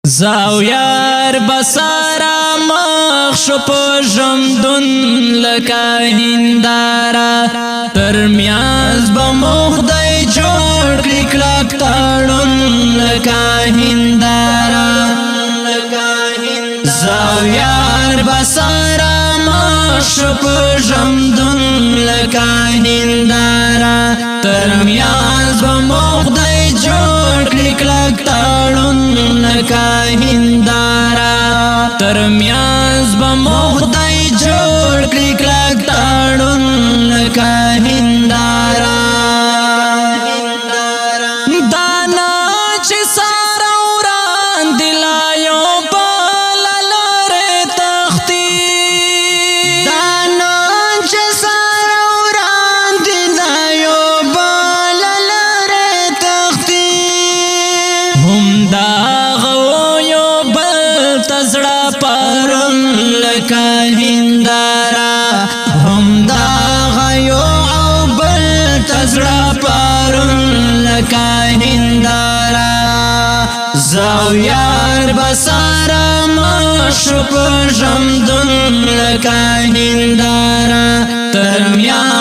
زاویار بسارا مخشو پژمدون لکا هندارا ترمیاز بمخدای جوڑ کلی کلک تاڑون لکا هندارا زاویار بسارا مخشو پژمدون لکا هندارا ترمیاز بمخدای جوڑ کلی کلک تاڑون لکا هندارا ترمیاز بمخدای جوڑ کلی کلک تاڑون لکا هندارا دانا چی سارا وران دلایو پلالر تختی دانا چی سارا وران دلایو پلالر تختی هم دا تزڑا پرن لکا هندارا هم دا غیو عبل تزڑا پرن لکا هندارا زاویار بسارا مشو پژمدون لکا هندارا ترمیان